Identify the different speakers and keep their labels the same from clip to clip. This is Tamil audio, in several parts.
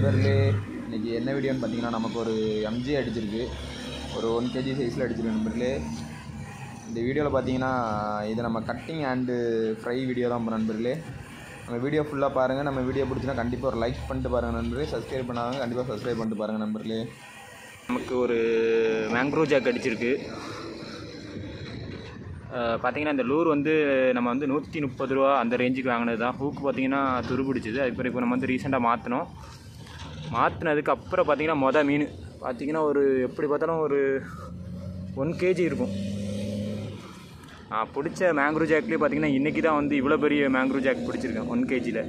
Speaker 1: நண்பர்களே, இன்றைக்கி என்ன வீடியோன்னு பார்த்தீங்கன்னா, நமக்கு ஒரு எம்ஜி அடிச்சிருக்கு. ஒரு 1 kg சைஸில் அடிச்சிருக்கு நண்பர்களே. இந்த வீடியோவில் பார்த்தீங்கன்னா, இது நம்ம கட்டிங் அண்டு ஃப்ரை வீடியோ தான் நண்பர்களே. நம்ம வீடியோ ஃபுல்லாக பாருங்கள். நம்ம வீடியோ பிடிச்சினா கண்டிப்பாக ஒரு லைக் பண்ணிட்டு பாருங்கள் நண்பர்களே. சப்ஸ்கிரைப் பண்ணாங்க கண்டிப்பாக சப்ஸ்கிரைப் பண்ணிட்டு பாருங்கள் நண்பர்களே.
Speaker 2: நமக்கு ஒரு மேங்க்ரோவ் ஜாக் அடிச்சிருக்கு. பார்த்திங்கன்னா இந்த லூர் வந்து நம்ம வந்து 130 ரூபா அந்த ரேஞ்சுக்கு வாங்கினது தான். ஹூக்கு பார்த்திங்கன்னா துரு பிடிச்சிது. அதுக்கப்புறம் இப்போ நம்ம வந்து ரீசெண்டாக மாற்றினதுக்கு அப்புறம் பார்த்திங்கன்னா மீன் பார்த்திங்கன்னா ஒரு எப்படி பார்த்தாலும் ஒரு 1 kg இருக்கும். பிடிச்ச மேங்க்ரோவ் ஜாக்லேயே பார்த்திங்கன்னா இன்றைக்கி தான் வந்து இவ்வளோ பெரிய மேங்க்ரோவ் ஜாக் பிடிச்சிருக்கேன் 1 kgயில்.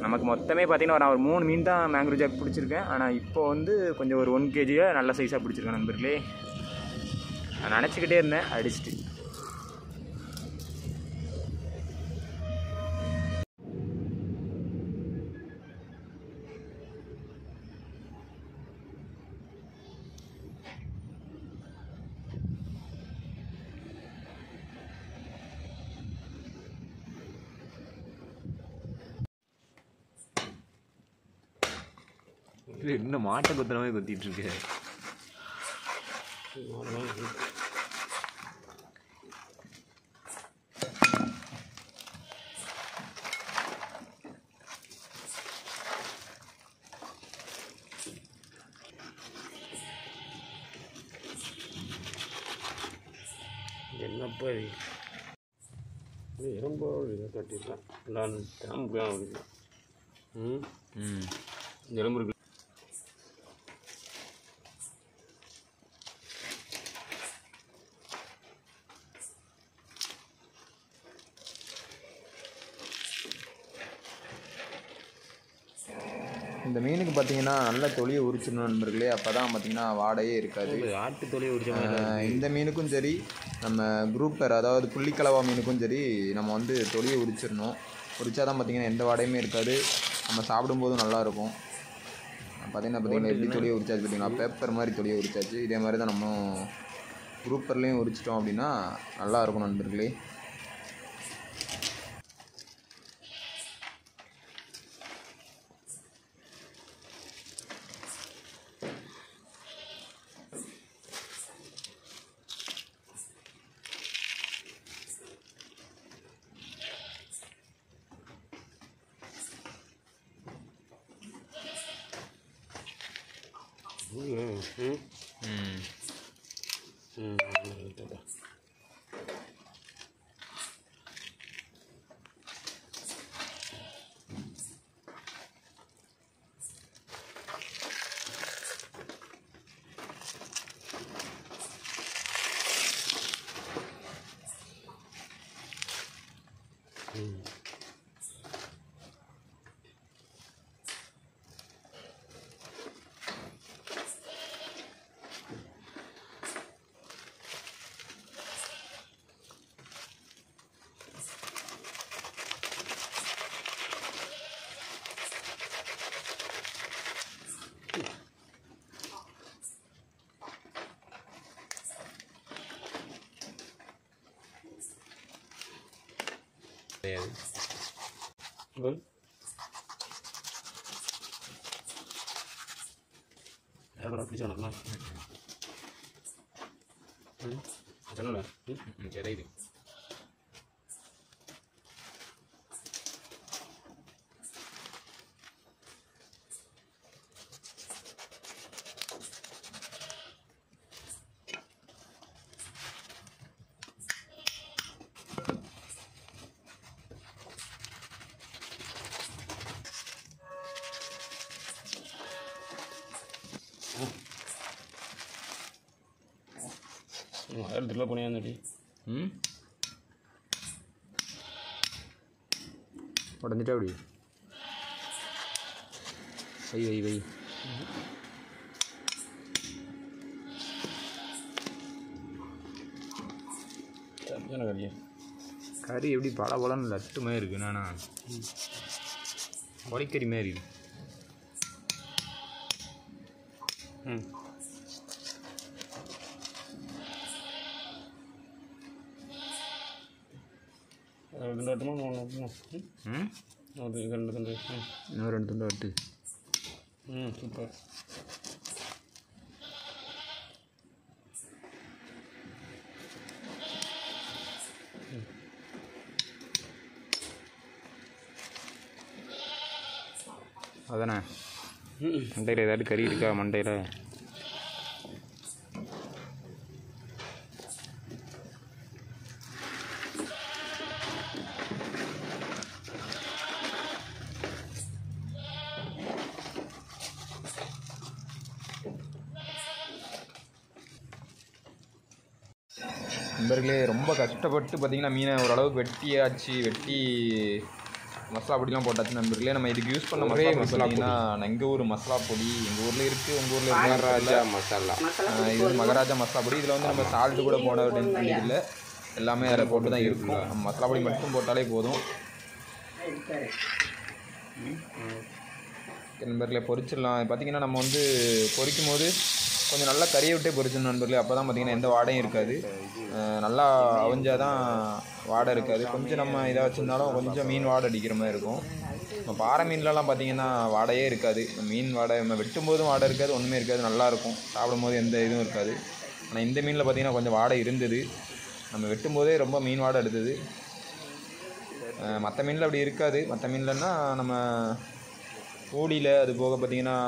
Speaker 2: நமக்கு மொத்தமே பார்த்திங்கன்னா நான் ஒரு 3 மீன் தான் மேங்க்ரோவ் ஜாக் பிடிச்சிருக்கேன். ஆனால் இப்போ வந்து கொஞ்சம் ஒரு 1 kgயில் நல்ல சைஸாக பிடிச்சிருக்கேன் நண்பர்களே. நான் நினச்சிக்கிட்டே இருந்தேன் அடிச்சுட்டு. இன்னும் மாட்டை கொத்துற மாதிரி கொத்திட்டு இருக்கு.
Speaker 3: என்னப்பா இது எறும்போடு இதை கட்டிருக்கேன். நான் தாம்பு எலும்பு இருக்கு.
Speaker 1: இந்த மீனுக்கு பார்த்தீங்கன்னா நல்ல தொலியை உரிச்சிடணும் நண்பர்களே. அப்போ தான் பார்த்தீங்கன்னா வாடையே இருக்காது.
Speaker 3: ஆட்டு தொலியை உரிச்ச
Speaker 1: இந்த மீனுக்கும் சரி, நம்ம குரூப்பர் அதாவது புள்ளிக்கலவா மீனுக்கும் சரி, நம்ம வந்து தொலியை உரிச்சிடணும். உரிச்சா தான் பார்த்தீங்கன்னா எந்த வாடையுமே இருக்காது. நம்ம சாப்பிடும்போதும் நல்லாயிருக்கும். பார்த்தீங்கன்னா எப்படி தொலியை உரிச்சாச்சு பார்த்தீங்கன்னா பேப்பர் மாதிரி தொலியை உரிச்சாச்சு. இதே மாதிரி தான் நம்ம குரூப்பர்லேயும் உரிச்சிட்டோம் அப்படின்னா நல்லாயிருக்கும் நண்பர்களே.
Speaker 3: சரி எடுத்துல போனியாடி
Speaker 2: உடஞ்சிட்டா அப்படி வை கறி எப்படி பலன்னு லட்டு மாதிரி இருக்கு. நானா கொலைக்கறி மாதிரி இருக்கு.
Speaker 3: இன்னொரு 2 துண்டு
Speaker 2: இன்னொரு 2 துண்டு வெட்டு.
Speaker 3: சூப்பர்.
Speaker 2: அதானே மண்டையில் ஏதாவது கறி இருக்கா மண்டையில்?
Speaker 1: நண்பர்களே ரொம்ப கஷ்டப்பட்டு பார்த்திங்கன்னா மீனை ஓரளவுக்கு வெட்டி மசாலா பொடிலாம் போட்டாச்சு நண்பர்களே. நம்ம இதுக்கு யூஸ் பண்ண மசாலா பார்த்தீங்கன்னா எங்கள் ஊர் மசாலா பொடி எங்கள் ஊரில் இருக்குது, உங்கள் ஊரில்
Speaker 3: மகாராஜா மசாலா.
Speaker 1: இது வந்து மகாராஜா மசாலா பொடி. இதில் வந்து நம்ம சால்ட்டு கூட போட வேண்டியதில்லை, எல்லாமே அதில் போட்டு தான் இருக்கும். நம்ம மசாலா பொடி மட்டும் போட்டாலே போதும். நண்பர்களே பொரிச்சிடலாம். பார்த்திங்கன்னா நம்ம வந்து பொரிக்கும் போது கொஞ்சம் நல்லா கறியை விட்டே பொரிச்சிடணும் நண்பர்களே. அப்போ தான் பார்த்திங்கன்னா எந்த வாடையும் இருக்காது. நல்லா அவிஞ்சால் தான் வாடை இருக்காது. கொஞ்சம் நம்ம இதாக வச்சுருந்தாலும் கொஞ்சம் மீன் வாடை அடிக்கிற மாதிரி இருக்கும். நம்ம பாறை மீன்லலாம் பார்த்திங்கன்னா வாடையே இருக்காது. மீன் வாடை நம்ம வெட்டும் போதும் வாடை இருக்காது, ஒன்றுமே இருக்காது, நல்லாயிருக்கும். சாப்பிடும்போது எந்த இதுவும் இருக்காது. ஆனால் இந்த மீனில் பார்த்திங்கன்னா கொஞ்சம் வாடை இருந்தது. நம்ம வெட்டும்போதே ரொம்ப மீன் வாடை எடுத்தது. மற்ற மீனில் அப்படி இருக்காது. மற்ற மீன்லன்னா நம்ம கூடியில் அது போக பார்த்திங்கன்னா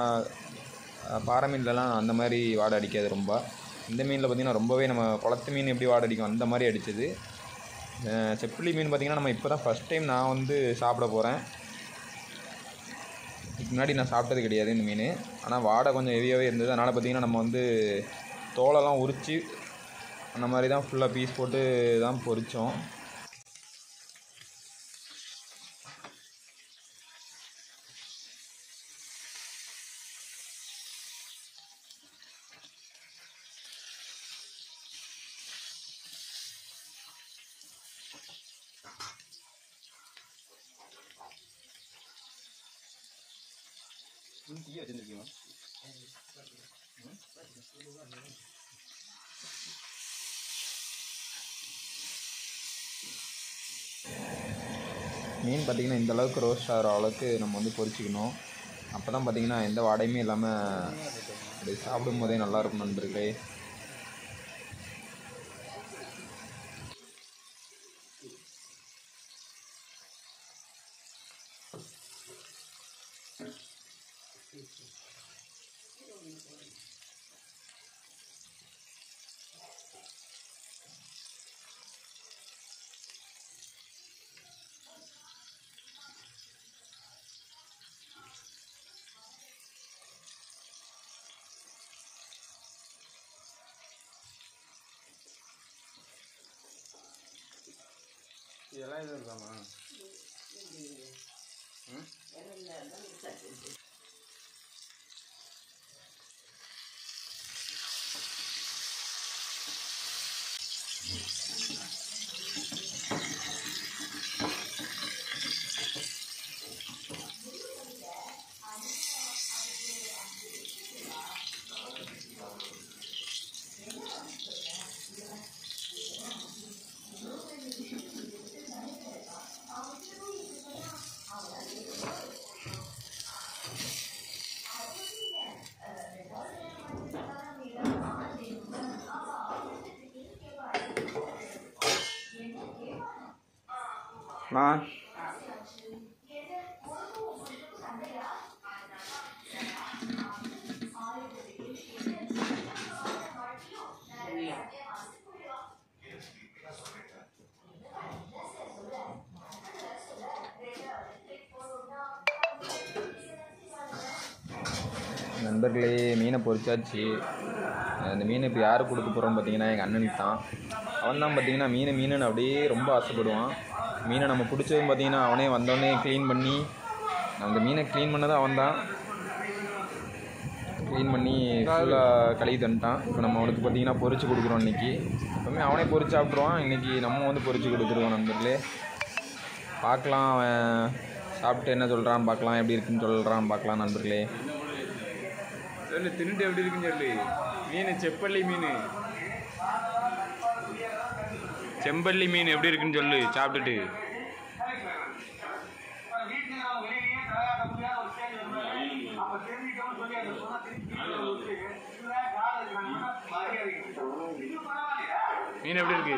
Speaker 1: பாறை மீன்லலாம் அந்த மாதிரி வாடை அடிக்காது ரொம்ப. இந்த மீனில் பார்த்திங்கன்னா ரொம்பவே நம்ம குளத்து மீன் எப்படி வாடை அடிக்கும் அந்த மாதிரி அடித்தது. செப்புளி மீன் பார்த்திங்கன்னா நம்ம இப்போ தான் ஃபஸ்ட் டைம் நான் வந்து சாப்பிட போகிறேன். இதுக்கு முன்னாடி நான் சாப்பிட்டது கிடையாது இந்த மீன். ஆனால் வாடை கொஞ்சம் ஹெவியாகவே இருந்தது. அதனால் பார்த்திங்கன்னா நம்ம வந்து தோலெல்லாம் உரித்து அந்த மாதிரி தான் ஃபுல்லாக பீஸ் போட்டு தான் பொரித்தோம். மீன் பார்த்திங்கன்னா இந்த அளவுக்கு ரோஸ்ட் ஆகிற அளவுக்கு நம்ம வந்து பொரிச்சிக்கணும். அப்போ தான் பார்த்திங்கன்னா எந்த வாடையுமே இல்லாமல் அப்படி சாப்பிடும் போதே நல்லாயிருக்கும் நண்பர்களே.
Speaker 3: இதெல்லாம் எதுவும் இருக்காமா?
Speaker 1: நண்பர்களே மீனை பொரிச்சாச்சு. அந்த மீனை இப்போ யாருக்கு கொடுக்க போகிறோன்னு பார்த்தீங்கன்னா எங்கள் அண்ணனுக்கு தான். அவன் தான் பார்த்தீங்கன்னா மீனுன்னு அப்படியே ரொம்ப ஆசைப்படுவான். மீனை நம்ம பிடிச்சதும் பார்த்தீங்கன்னா அவனே வந்தோடனே க்ளீன் பண்ணி, அந்த மீனை க்ளீன் பண்ணதும் அவன் தான் க்ளீன் பண்ணி ஃபுல்லாக கழுவி தந்துட்டான். இப்போ நம்ம அவனுக்கு பார்த்தீங்கன்னா பொரிச்சு கொடுக்குறோம். இன்றைக்கி எப்பவுமே அவனே பொரிச்சு சாப்பிட்ருவான், இன்றைக்கி நம்ம வந்து பொரிச்சு கொடுத்துருவோம். நண்பர்களே பார்க்கலாம், அவன் சாப்பிட்டு என்ன சொல்கிறான்னு பார்க்கலாம், எப்படி இருக்குன்னு சொல்கிறான்னு பார்க்கலாம். நண்பர்களே
Speaker 2: சொல்லு, தின்னுட்டு எப்படி இருக்குன்னு சொல்லு. மீன் செப்பள்ளி மீன், செம்பள்ளி மீன் எப்படி இருக்குன்னு சொல்லு சாப்பிட்டுட்டு. மீன் எப்படி இருக்கு?